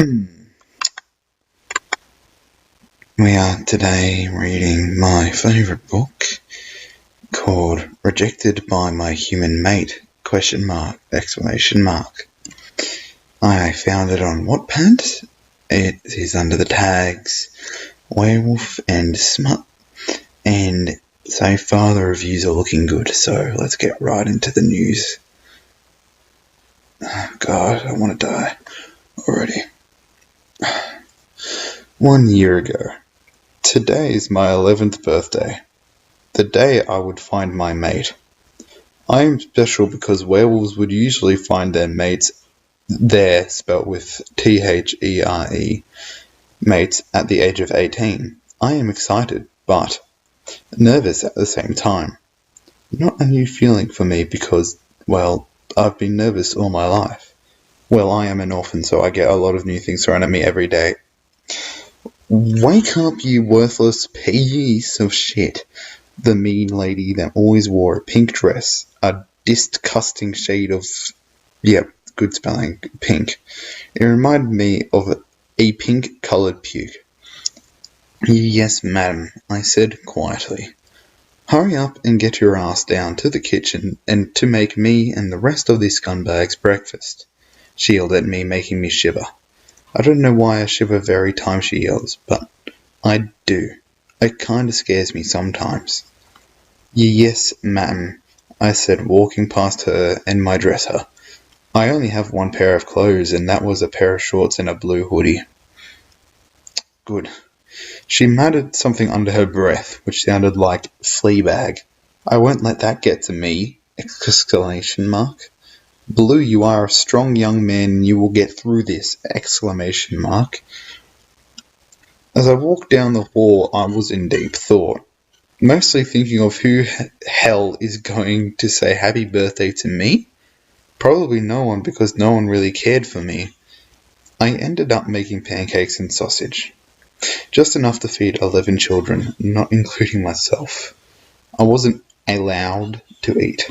We are today reading my favourite book called Rejected by My Human Mate, ? I found it on Wattpad. It is under the tags werewolf and smut, and so far the reviews are looking good, so let's get right into the news. Oh God, I want to die already. 1 year ago. Today is my 11th birthday, the day I would find my mate. I am special because werewolves would usually find their mates, spelt with T-H-E-R-E, mates at the age of 18. I am excited, but nervous at the same time. Not a new feeling for me because, well, I've been nervous all my life. Well, I am an orphan, so I get a lot of new things thrown at me every day. Wake up, you worthless piece of shit. The mean lady that always wore a pink dress, a disgusting shade of, good spelling, pink. It reminded me of a pink-coloured puke. Yes, madam, I said quietly. Hurry up and get your ass down to the kitchen and to make me and the rest of these scumbags breakfast. She yelled at me, making me shiver. I don't know why I shiver every time she yells, but I do. It kinda scares me sometimes. Yes, ma'am, I said, walking past her and my dresser. I only have one pair of clothes, and that was a pair of shorts and a blue hoodie. Good. She muttered something under her breath, which sounded like Fleabag. I won't let that get to me! ! Blue, you are a strong young man and you will get through this! ! As I walked down the hall, I was in deep thought, mostly thinking of who hell is going to say happy birthday to me? Probably no one, because no one really cared for me. I ended up making pancakes and sausage. Just enough to feed 11 children, not including myself. I wasn't allowed to eat.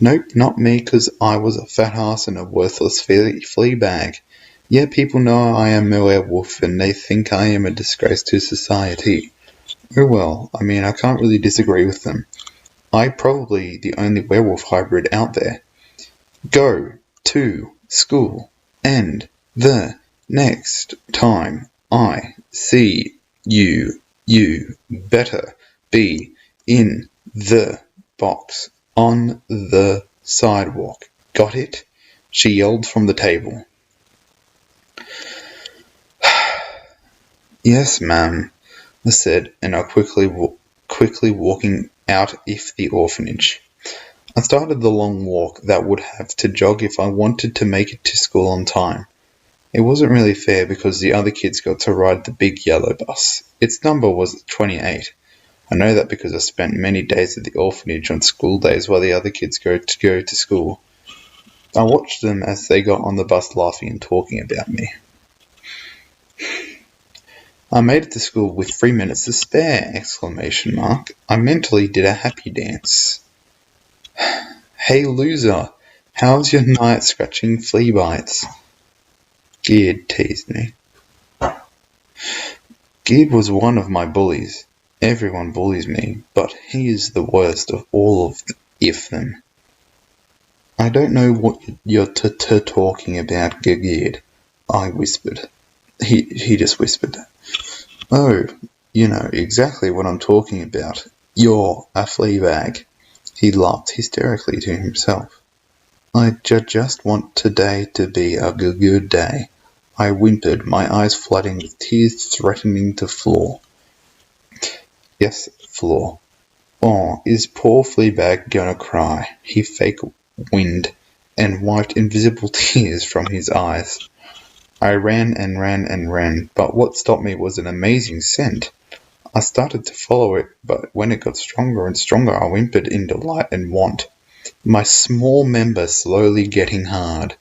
Nope, not me, because I was a fat ass and a worthless flea bag. Yeah, people know I am a werewolf and they think I am a disgrace to society. Oh well, I can't really disagree with them. I'm probably the only werewolf hybrid out there. Go to school, and the next time I see you, you better be in the box on the sidewalk. Got it? She yelled from the table. Yes, ma'am, I said, and I quickly walking out of the orphanage. I started the long walk that would have to jog if I wanted to make it to school on time. It wasn't really fair because the other kids got to ride the big yellow bus. Its number was 28. I know that because I spent many days at the orphanage on school days while the other kids go to school. I watched them as they got on the bus laughing and talking about me. I made it to school with 3 minutes to spare! I mentally did a happy dance. Hey loser, how's your night scratching flea bites? Geard teased me. Geard was one of my bullies. Everyone bullies me, but he is the worst of all of them. I don't know what you're talking about, Geard, I whispered. He just whispered. Oh, you know exactly what I'm talking about. You're a flea bag. He laughed hysterically to himself. I just want today to be a good day. I whimpered, my eyes flooding with tears threatening to floor. Yes, floor. Oh, is poor Fleabag gonna cry? He fake-wind and wiped invisible tears from his eyes. I ran and ran, but what stopped me was an amazing scent. I started to follow it, but when it got stronger and stronger, I whimpered in delight and want. My small member slowly getting hard.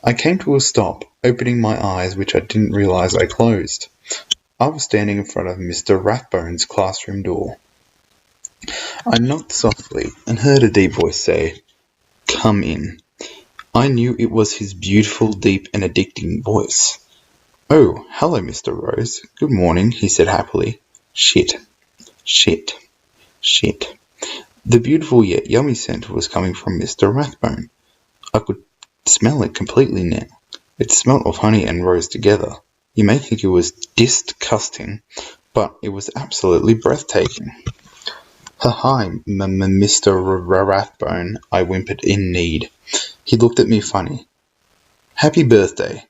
I came to a stop, opening my eyes, which I didn't realize I closed. I was standing in front of Mr. Rathbone's classroom door. I knocked softly and heard a deep voice say, "Come in." I knew it was his beautiful, deep, and addicting voice. Oh, hello, Mr. Rose. Good morning, he said happily. Shit, shit, shit. The beautiful yet yummy scent was coming from Mr. Rathbone. I could smell it completely now. It smelt of honey and rose together. You may think it was disgusting, but it was absolutely breathtaking. Hi, Mr. Rathbone, I whimpered in need. He looked at me funny. Happy birthday.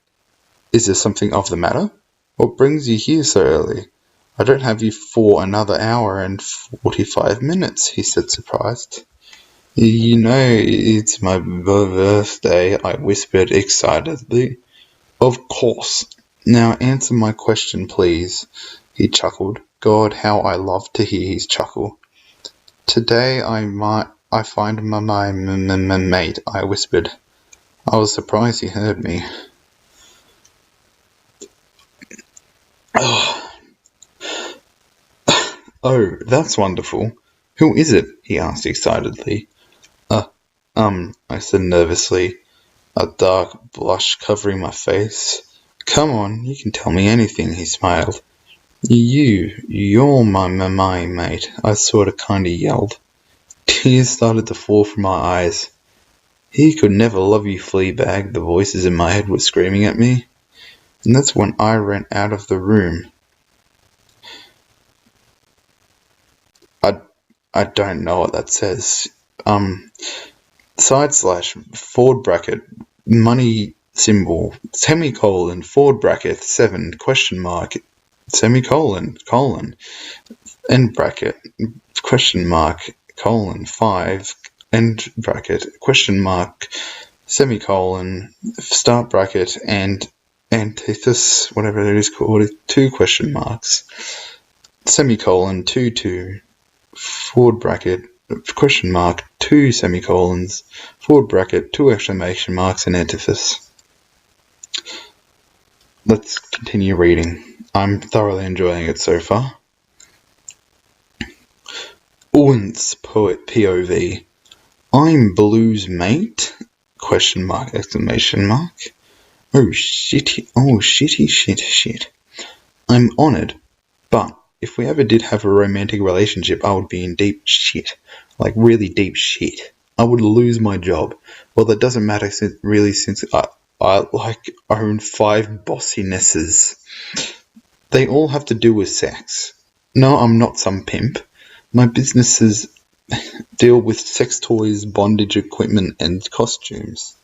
Is there something of the matter? What brings you here so early? I don't have you for another hour and 45 minutes, he said, surprised. You know, it's my birthday, I whispered excitedly. Of course. Now answer my question, please, he chuckled. God, how I love to hear his chuckle. Today I find my mate, I whispered. I was surprised he heard me. Oh, that's wonderful. Who is it? He asked excitedly. I said nervously, a dark blush covering my face. Come on, you can tell me anything, he smiled. You're my mate, I sorta kinda yelled. Tears started to fall from my eyes. He could never love you, Fleabag, the voices in my head were screaming at me. And that's when I ran out of the room. I don't know what that says. / forward bracket, money symbol, semicolon, forward bracket, 7, question mark, semicolon, colon, end bracket, question mark, colon, 5, end bracket, question mark, semicolon, start bracket, and antithesis, whatever it is called, 2 question marks, semicolon, 2, forward bracket, question mark, 2 semicolons, forward bracket, 2 exclamation marks, and antithesis. Let's continue reading. I'm thoroughly enjoying it so far. Owen's poet POV. I'm Blue's mate? Question mark, exclamation mark. Oh shitty shit. I'm honoured, but if we ever did have a romantic relationship, I would be in deep shit. Like really deep shit. I would lose my job. Well, that doesn't matter since I own 5 bossinesses. They all have to do with sex. No, I'm not some pimp. My businesses deal with sex toys, bondage equipment, and costumes.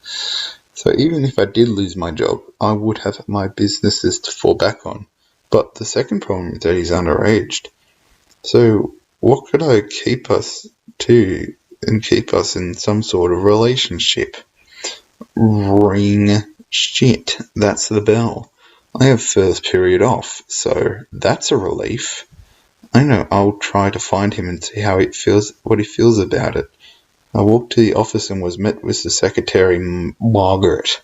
So even if I did lose my job, I would have my businesses to fall back on. But the second problem is that he's underaged. So what could I keep us to and keep us in some sort of relationship? Ring. Shit, that's the bell. I have first period off, so that's a relief. I know I'll try to find him and see what he feels about it. I walked to the office and was met with the secretary, Margaret.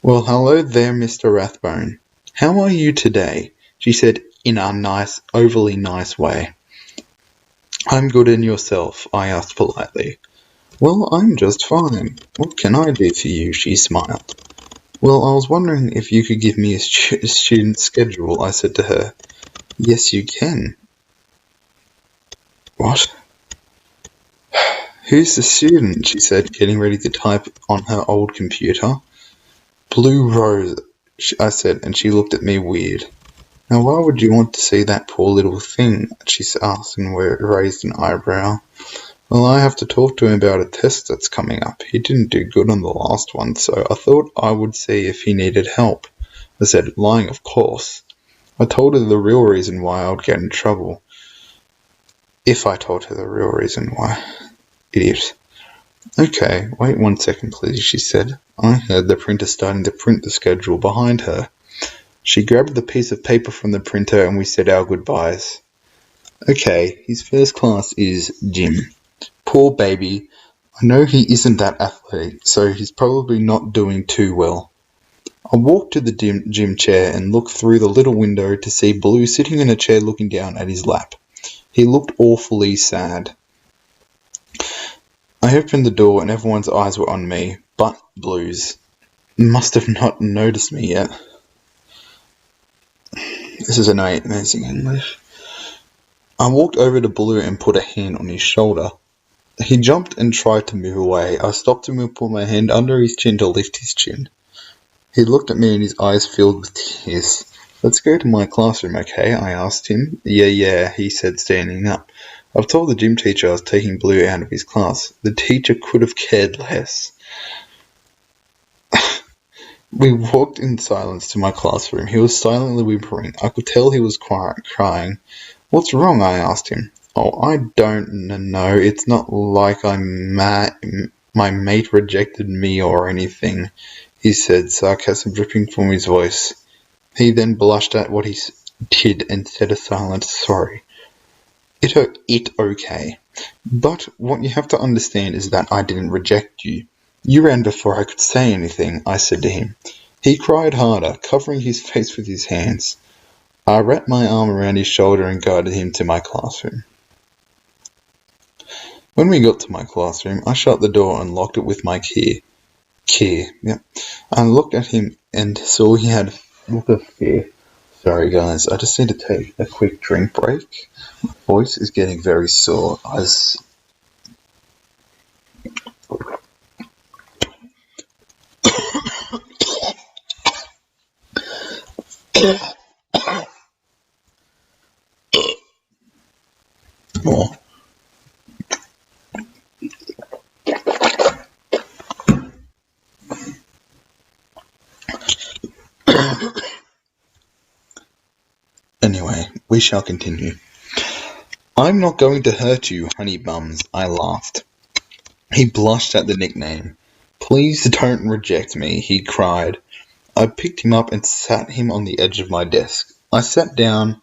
Well, hello there, Mr. Rathbone. How are you today? She said in a overly nice way. I'm good, and yourself? I asked politely. Well, I'm just fine. What can I do for you? She smiled. Well, I was wondering if you could give me a student schedule, I said to her. Yes, you can. What? Who's the student? She said, getting ready to type on her old computer. Blue Rose, I said, and she looked at me weird. Now, why would you want to see that poor little thing? She asked and raised an eyebrow. Well, I have to talk to him about a test that's coming up. He didn't do good on the last one, so I thought I would see if he needed help. I said, lying, of course. I told her the real reason why I would get in trouble. If I told her the real reason why. Idiot. Okay, wait 1 second, please, she said. I heard the printer starting to print the schedule behind her. She grabbed the piece of paper from the printer and we said our goodbyes. Okay, his first class is gym. Poor baby. I know he isn't that athletic, so he's probably not doing too well. I walked to the gym chair and looked through the little window to see Blue sitting in a chair looking down at his lap. He looked awfully sad. I opened the door and everyone's eyes were on me, but Blue's. Must have not noticed me yet. This is an amazing English. I walked over to Blue and put a hand on his shoulder. He jumped and tried to move away. I stopped him and put my hand under his chin to lift his chin. He looked at me and his eyes filled with tears. "Let's go to my classroom, okay?" I asked him. Yeah, he said, standing up. I've told the gym teacher I was taking Blue out of his class. The teacher could have cared less. We walked in silence to my classroom. He was silently whimpering. I could tell he was crying. "What's wrong?" I asked him. "Oh, I don't know. It's not like my mate rejected me or anything," he said, sarcasm dripping from his voice. He then blushed at what he did and said a silent sorry. It okay. But what you have to understand is that I didn't reject you. You ran before I could say anything, I said to him. He cried harder, covering his face with his hands. I wrapped my arm around his shoulder and guided him to my classroom. When we got to my classroom, I shut the door and locked it with my key. I looked at him and saw he had a look of fear. Sorry guys, I just need to take a quick drink break. My voice is getting very sore. Oh. Anyway, we shall continue. "I'm not going to hurt you, honey bums," I laughed. He blushed at the nickname. "Please don't reject me," he cried. I picked him up and sat him on the edge of my desk. I sat down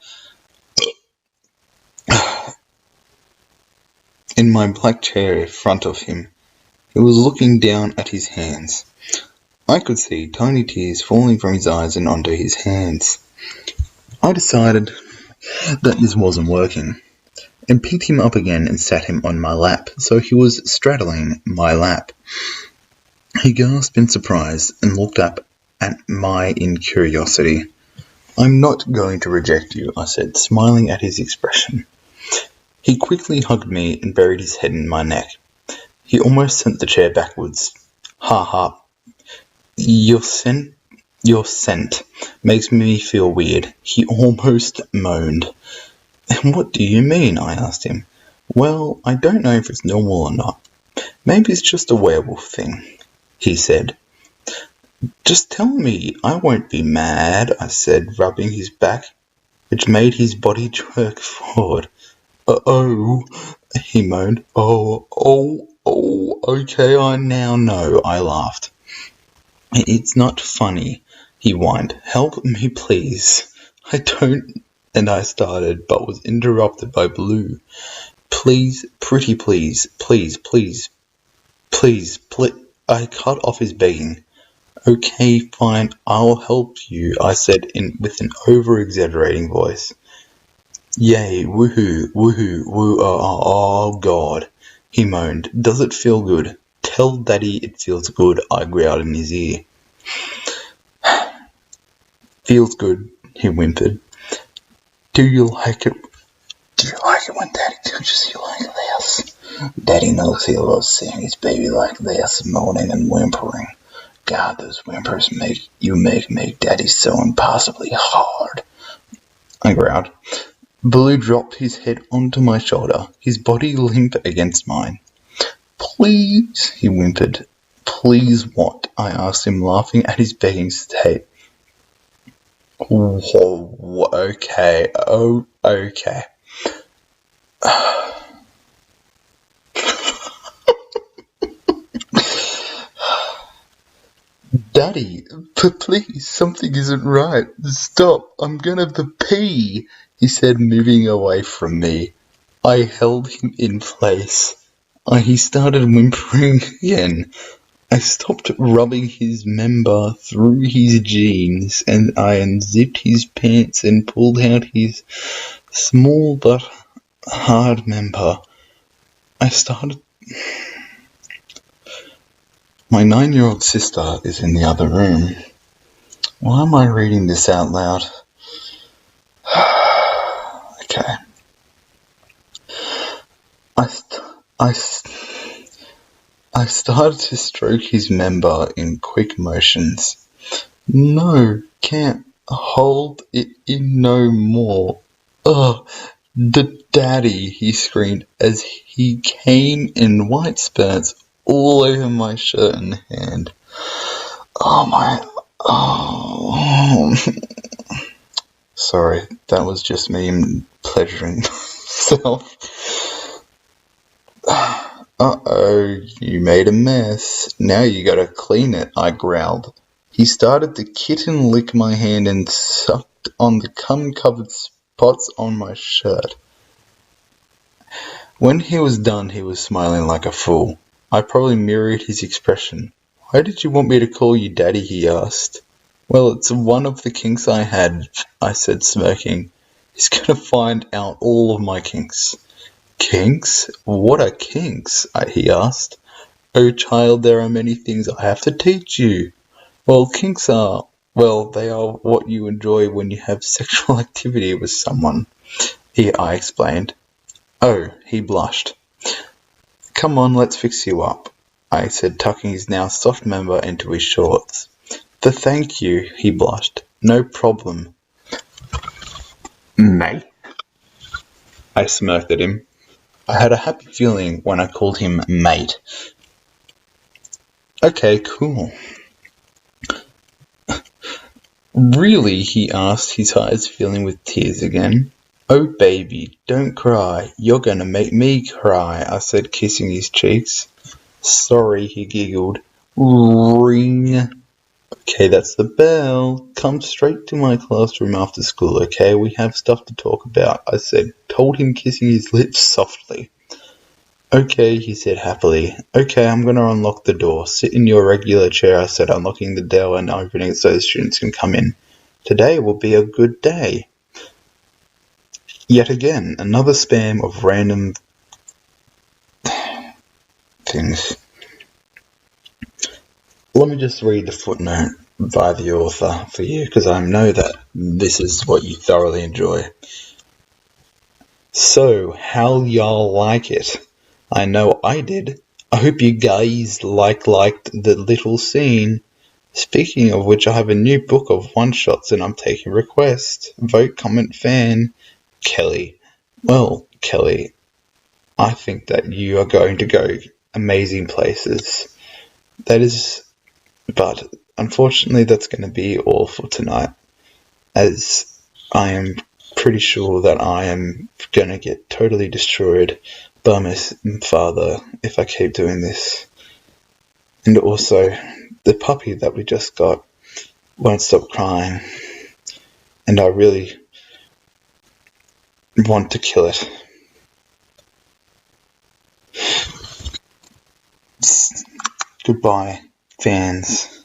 in my black chair in front of him. He was looking down at his hands. I could see tiny tears falling from his eyes and onto his hands. I decided that this wasn't working, and picked him up again and sat him on my lap, so he was straddling my lap. He gasped in surprise and looked up at me in curiosity. "I'm not going to reject you," I said, smiling at his expression. He quickly hugged me and buried his head in my neck. He almost sent the chair backwards. "Ha ha. Your scent makes me feel weird," he almost moaned. "And what do you mean?" I asked him. "Well, I don't know if it's normal or not. Maybe it's just a werewolf thing," he said. "Just tell me, I won't be mad," I said, rubbing his back, which made his body jerk forward. Oh, he moaned. Oh, okay, I now know," I laughed. "It's not funny," he whined. "Help me, please." "I don't," and I started, but was interrupted by Blue. "Please, pretty please, please. I cut off his begging. "Okay, fine, I'll help you," I said with an over-exaggerating voice. "Yay, woohoo, woo, oh God," he moaned. "Does it feel good?" "Tell Daddy it feels good," I growled in his ear. "Feels good," he whimpered. Do you like it when Daddy touches you like this?" "Daddy knows he loves seeing his baby like this, moaning and whimpering. God, those whimpers make Daddy so impossibly hard," I growled. Blue dropped his head onto my shoulder, his body limp against mine. "Please," he whimpered. "Please what?" I asked him, laughing at his begging state. Okay. "Daddy, please, something isn't right. Stop, I'm gonna pee," he said, moving away from me. I held him in place. He started whimpering again. I stopped rubbing his member through his jeans, and I unzipped his pants and pulled out his small but hard member. I started. My 9-year-old sister is in the other room. Why am I reading this out loud? I, I started to stroke his member in quick motions. No, can't hold it in no more. Ugh, the daddy, he screamed as he came in white spurts all over my shirt and hand. Oh my, oh. Sorry, that was just me pleasuring myself. Uh-oh, you made a mess. Now you gotta clean it, I growled. He started to kitten lick my hand and sucked on the cum-covered spots on my shirt. When he was done, he was smiling like a fool. I probably mirrored his expression. Why did you want me to call you Daddy? He asked. Well, it's one of the kinks I had, I said, smirking. He's gonna find out all of my kinks. Kinks? What are kinks? He asked. Oh, child, there are many things I have to teach you. Well, kinks are, well, they are what you enjoy when you have sexual activity with someone, I explained. Oh, he blushed. Come on, let's fix you up, I said, tucking his now soft member into his shorts. Thank you, he blushed. No problem. Mate? I smirked at him. I had a happy feeling when I called him mate. Okay, cool. Really? He asked, his eyes filling with tears again. Oh, baby, don't cry. You're gonna make me cry, I said, kissing his cheeks. Sorry, he giggled. Ring. Okay, that's the bell. Come straight to my classroom after school, okay? We have stuff to talk about, I said, told him, kissing his lips softly. Okay, he said happily. Okay, I'm gonna unlock the door. Sit in your regular chair, I said, unlocking the door and opening it so the students can come in. Today will be a good day. Yet again, another spam of random things. Let me just read the footnote by the author for you, because I know that this is what you thoroughly enjoy. So, how y'all like it? I know I did. I hope you guys liked the little scene. Speaking of which, I have a new book of one-shots and I'm taking requests. Vote, comment, fan. Kelly. Well, Kelly, I think that you are going to go amazing places. But unfortunately that's going to be all for tonight, as I am pretty sure that I am going to get totally destroyed by my father if I keep doing this. And also, the puppy that we just got won't stop crying, and I really want to kill it. Goodbye, fans.